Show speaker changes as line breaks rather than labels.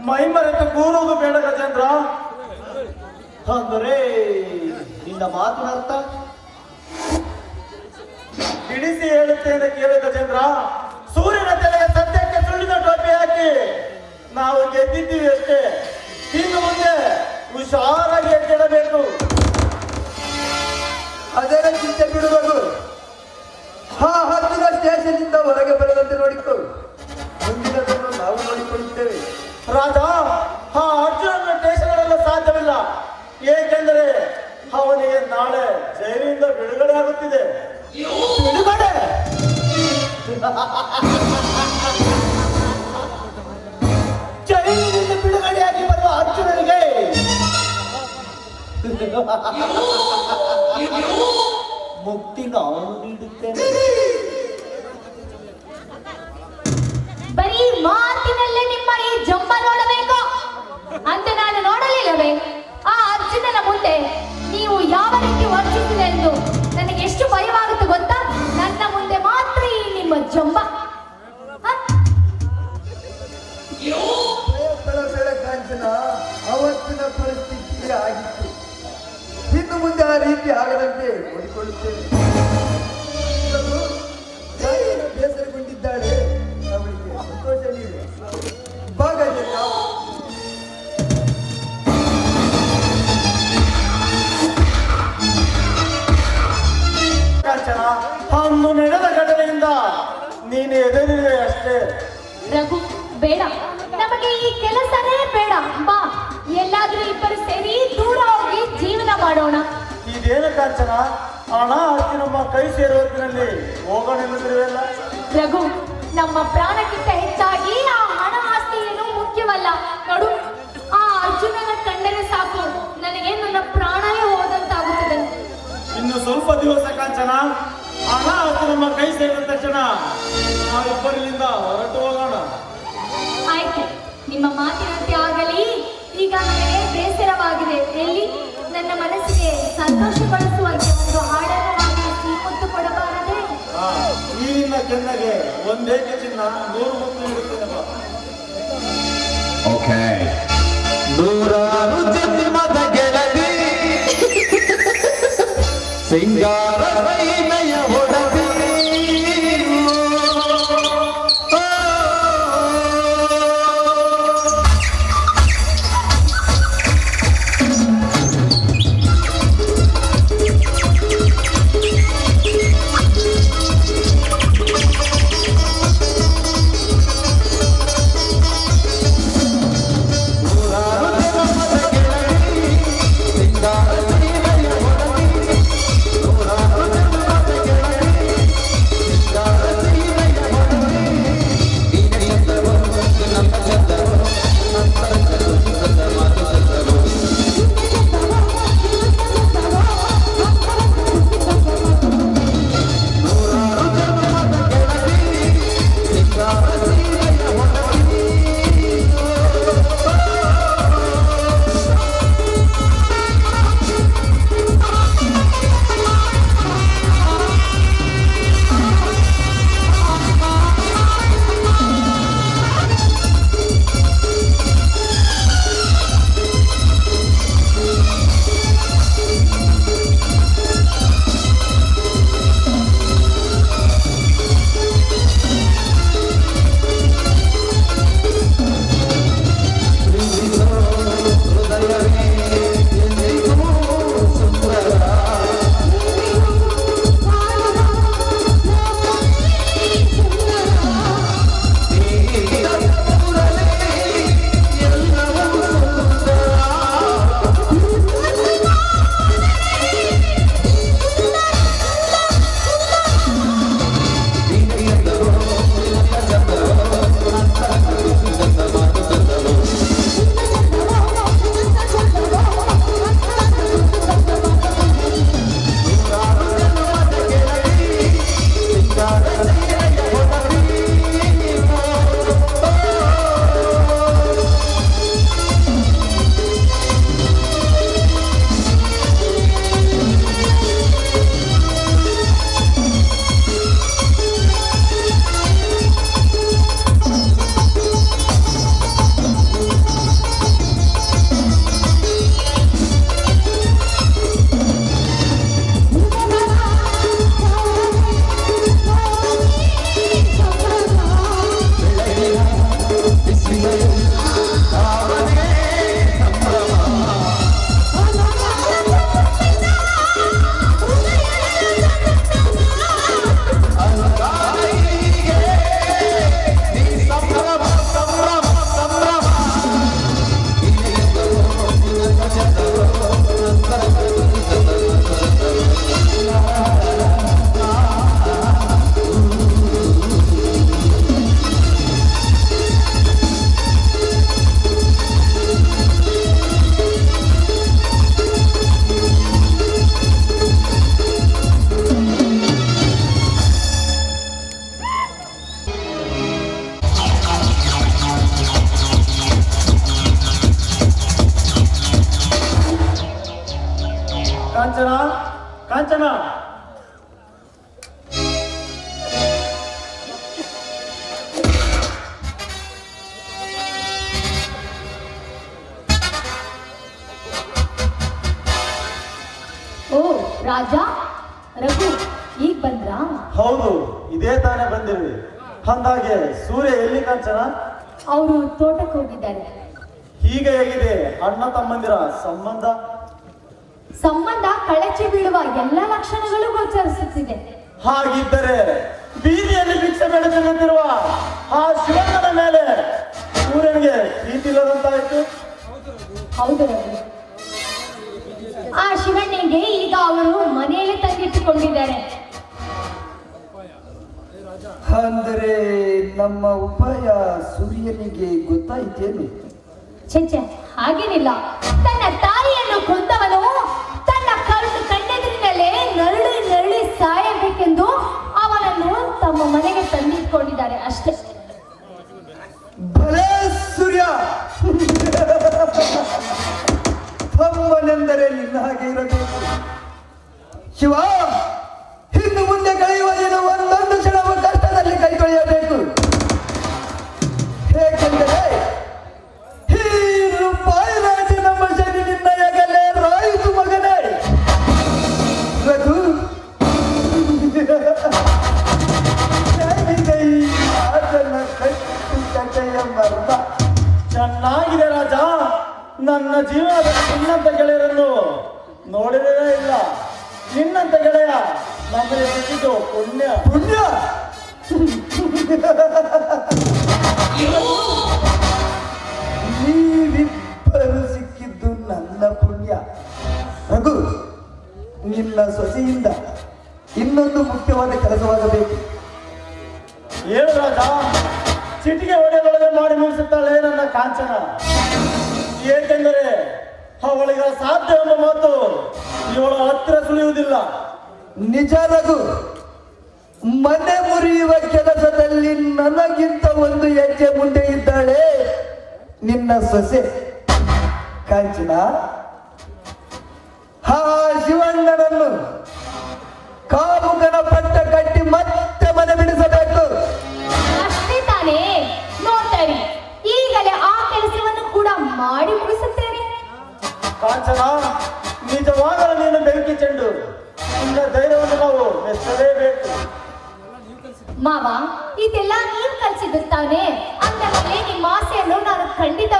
ಮೈ ಮರೆತು ಕೂರುವುದು ಬೇಡ ಗಜೇಂದ್ರ. ಅಂದರೆ ನಿನ್ನ ಮಾತಿನ ಅರ್ಥ ಬಿಡಿಸಿ ಹೇಳುತ್ತೇನೆ ಕೇಳು ಗಜೇಂದ್ರ. ಸೂರ್ಯನ ತಲೆಗೆ ಸದ್ಯಕ್ಕೆ ಸುಳ್ಳಿನ ಟೋಪಿ ಹಾಕಿ ನಾವು ಗೆದ್ದಿದ್ದೀವಿ ಅಷ್ಟೇ. ಇನ್ನು ಮುಂದೆ ಹುಷಾರಾಗಿ ಎದ್ದೇಳಬೇಕು.
ಅದರ ಚಿಂತೆ ಬಿಡುವುದು. ಹತ್ತಿರ ಸ್ಟೇಷನ್ ಇಂದ ಹೊರಗೆ ಬರದಂತೆ ನೋಡಿಕೊ. ಮುಂದಿನದನ್ನು ನಾವು ನೋಡಿಕೊಳ್ಳುತ್ತೇವೆ.
ರಾಜ, ಆ ಅರ್ಜುನನ ಸ್ಟೇಷನ್ ಸಾಧ್ಯವಿಲ್ಲ. ಏಕೆಂದರೆ ಅವನಿಗೆ ನಾಳೆ ಜೈಲಿಂದ ಬಿಡುಗಡೆ ಆಗುತ್ತಿದೆ. ಬಿಡುಗಡೆ? ಜೈಲಿನಿಂದ ಬಿಡುಗಡೆಯಾಗಿ ಬರುವ ಅರ್ಜುನನಿಗೆ ಮುಕ್ತಿ ನಾನು ನೀಡುತ್ತೇನೆ.
ಬರೀ ಮಾತಿನಲ್ಲೇ ನಿಮ್ಮ ಈ ಜಂಬ ನೋಡಬೇಕು ಅಂತ ನಾನು ನೋಡಲಿಲ್ಲವೇ? ಆ ಅರ್ಜುನನ ಮುಂದೆ ನೀವು ಯಾವ ರೀತಿ ವರ್ತಿಸಿದೆ ಎಂದು ನನಗೆ ಎಷ್ಟು ಭಯವಾಗುತ್ತೆ ಗೊತ್ತಾ? ನನ್ನ ಮುಂದೆ ಮಾತ್ರ ಈ ನಿಮ್ಮ ಜಂಬ.
ಕಾಂಚನ, ಅವತ್ತಿನ ಪರಿಸ್ಥಿತಿ ಆಗಿತ್ತು. ಇನ್ನು ಮುಂದೆ ಆ ರೀತಿ ಆಗದಂತೆ ನೋಡಿಕೊಳ್ಳುತ್ತೇವೆ. ಬೇಸರಗೊಂಡಿದ್ದಾಳೆ, ಅವಳಿಗೆ ಸಂತೋಷ ನೀಡಿ ಭಾಗದಲ್ಲಿ
ಕಾಂಚನ, ಅಂದು ನಡೆದ ಘಟನೆಯಿಂದ ನೀನು ಎದುರಿದೆ ಅಷ್ಟೇ.
ರಘು, ಬೇಡ, ನಮಗೆ ಈ ಕೆಲಸನೇ ಬೇಡ. ಬಾ, ಎಲ್ಲಾದ್ರೂ ಇಬ್ಬರು ಸೇರಿ ದೂರ ಹೋಗಿ ಜೀವನ ಮಾಡೋಣ.
ಇದೇನು ಕಾಂಚನ, ಹಣ ಹಚ್ಚಿ ನಮ್ಮ ಕೈ ಸೇರುವ ಹೊತ್ತಿನಲ್ಲಿ ಹೋಗೋಣ ಎನ್ನುತ್ತಿರುವೆಲ್ಲ.
ರಘು, ನಮ್ಮ ಪ್ರಾಣಕ್ಕಿಂತ ಹೆಚ್ಚಾಗಿ ಆ ಹಣ ಆಸ್ತಿ ಏನು ಮುಖ್ಯವಲ್ಲ. ನೋಡು, ಆ ಅರ್ಜುನನ ಕಂಡರೆ ಸಾಕು, ನನಗೆ ನನ್ನ ಪ್ರಾಣವೇ ಹೋದಂತಾಗುತ್ತದೆ.
ಇನ್ನು ಸ್ವಲ್ಪ ದಿವಸ ಕಾಂಚನ, ಹಣ ಹಚ್ಚಿ ನಮ್ಮ ಕೈ ಸೇರಿದ ತಕ್ಷಣ ನಾವಿಬ್ಬರಿಂದ ಹೊರಟು ಹೋಗೋಣ.
ಆಯ್ತು, ನಿಮ್ಮ ಮಾತಿನಂತೆ ಆಗಲಿ. ಈಗ ನನಗೆ ಬೇಸರವಾಗಿದೆ. ಎಲ್ಲಿ ನನ್ನ ಮನಸ್ಸಿಗೆ ಸಂತೋಷಪಡಿಸುವಂತೆ ಒಂದು ಹಾಡನ್ನು ಹಾಡಿ ಮುತ್ತು ಕೊಡಬಾರದೆ?
ಈ ನಿನ್ನ ಕೆನ್ನೆಗೆ ಒಂದೇಕೆ ಚಿನ್ನ 100 ಮುತ್ತು ನೀಡುತ್ತೇನೆ.
ಓಕೆ, ನೂರಾರು ಜನ್ಮದ ಗೆಳತಿ ಸಿಂಗಾರ ಮೈಮೆಯ ಹೊಡತಿ ಸಿಂಗಾರ ಮೈಮೆಯ ಹೊಡತಿ, ನೂರಾರು ಜನ್ಮದ ಗೆಳತಿ
ಕಾಂಚನ ಕಾಂಚನ
ಓ ರಾಜ, ರಘು ಈಗ ಬಂದ್ರಾ?
ಹೌದು, ಇದೇ ತಾನೇ ಬಂದಿರಿ. ಅಂದಾಗೆ ಸೂರ್ಯ ಎಲ್ಲಿ ಕಾಂಚನ?
ಅವರು ತೋಟಕ್ಕೆ ಹೋಗಿದ್ದಾರೆ.
ಹೀಗೆ ಹೇಗಿದೆ ಅಣ್ಣ ತಮ್ಮಂದಿರ ಸಂಬಂಧ?
ಸಂಬಂಧ ಕಳಚಿ ಬೀಳುವ ಎಲ್ಲ ಲಕ್ಷಣಗಳು ಗೋಚರಿಸುತ್ತಿದೆ.
ಹಾಗಿದ್ದರೆ ಬೀದಿಯಲ್ಲಿ ಭಿಕ್ಷೆ ಬೇಡುತ್ತಿರುವ ಆ ಶಿವಣ್ಣನ ಮೇಲೆ ಸೂರ್ಯನಿಗೆ ಪ್ರೀತಿ ಇಲ್ಲದಂತಾಯ್ತು.
ಹೌದು ರಘು, ಆ ಶಿವಣ್ಣನಿಗೆ ಈಗ ಅವರು ಮನೆಯಲ್ಲಿ ತಂದಿಟ್ಟುಕೊಂಡಿದ್ದಾರೆ.
ಅಂದರೆ ನಮ್ಮ ಉಪಾಯ ಸೂರ್ಯನಿಗೆ ಗೊತ್ತಾಯ್ತೇನು?
ಛೆ, ಹಾಗೇನಿಲ್ಲ. ತನ್ನ ತಾಯಿಯನ್ನು ಕೊಂದವನು ತನ್ನ ಕಣ್ಣೆದುರಿನಲ್ಲೇ ನರಳಿ ಸಾಯಬೇಕೆಂದು ಅವನನ್ನು ತಮ್ಮ ಮನೆಗೆ ತಂದಿಟ್ಕೊಂಡಿದ್ದಾರೆ ಅಷ್ಟೇ.
ಭಲೇ ಸೂರ್ಯ, ತಮ್ಮನೆಂದರೆ ನಿನ್ನ ಹಾಗೆ ಇರಬೇಕು. ಶಿವ, ಇನ್ನು ಮುಂದೆ ಕಳೆಯುವ ನೀನು ಒಂದೊಂದು ಕ್ಷಣವು ಕಷ್ಟದಲ್ಲಿ ಕೈ ತೊಳೆಯಬೇಕು. ಏಕೆಂದರೆ ಈ ರೂಪಾಯಿ ರಾಜ ನಮ್ಮ ಶನಿ ನಿನ್ನ ಹೆಗಲೇ ರಾಯಿತು ಮಗನೇ. ರಘು, ಹೇಗಿದೆ ಈ ರಾಜನ ಕಟ್ಟು ಕಥೆಯ ಮರ್ಮ?
ಚೆನ್ನಾಗಿದೆ ರಾಜ. ನನ್ನ ಜೀವನದಲ್ಲಿ ನಿನ್ನಂತ ಗೆಳೆಯರನ್ನು ನೋಡಿರೇ ಇಲ್ಲ. ನಿನ್ನಂತ ಗೆಳೆಯ ನಮಗೆ ಸಿಕ್ಕಿದ್ದು ಪುಣ್ಯ.
ಪುಣ್ಯ ನೀವಿಬ್ಬರು ಸಿಕ್ಕಿದ್ದು ನನ್ನ ಪುಣ್ಯ. ರಘು, ನಿನ್ನ ಸೊಸೆಯಿಂದ ಇನ್ನೊಂದು ಮುಖ್ಯವಾದ ಕೆಲಸವಾಗಬೇಕು.
ಏನು ರಾಜ, ಚಿಟಿಕೆ ಹೊಡೆಯೊಳಗೆ ಮಾಡಿ ಮುಗಿಸುತ್ತಾಳೆ ನನ್ನ ಕಾಂಚನ. ಏಕೆಂದರೆ ಅವಳಿಗೆ ಸಾಧ್ಯ ಎಂಬ ಮಾತು ಇವಳ ಹತ್ತಿರ ಸುಳಿಯುವುದಿಲ್ಲ.
ನಿಜ ರಘು, ಮನೆ ಮುರಿಯುವ ಕೆಲಸದಲ್ಲಿ ನನಗಿಂತ ಒಂದು ಹೆಜ್ಜೆ ಮುಂದೆ ಇದ್ದಾಳೆ ನಿನ್ನ ಸೊಸೆ ಕಾಂಚನ. ಆ ಶಿವಣ್ಣನನ್ನು ಕಾಮುಕನ ಪಟ್ಟ ಕಟ್ಟಿ ಮತ್ತೆ ಮನೆ ಬಿಡಿಸಬೇಕು.
ಅಷ್ಟೇ ತಾನೇ? ನೋಡ್ತಾರೆ, ಈಗಲೇ ಆ ಕೆಲಸವನ್ನು ಕೂಡ ಮಾಡಿ ಮುಗಿಸುತ್ತೇನೆ.
ಕಾಂಚನ, ನಿಜವಾಗಲೂ ನೀನು ಬೆಂಕಿ ಚೆಂಡು. ನಿನ್ನ ಧೈರ್ಯವನ್ನು ನಾವು ಮೆಚ್ಚಲೇಬೇಕು.
ಮಾವ, ಇದೆಲ್ಲ ನೀವ್ ಕಲ್ಸಿದ್ದು ತಾನೆ? ಅಂದಮೇಲೆ ನಿಮ್ಮ ಆಸೆಯನ್ನು ನಾನು ಖಂಡಿತ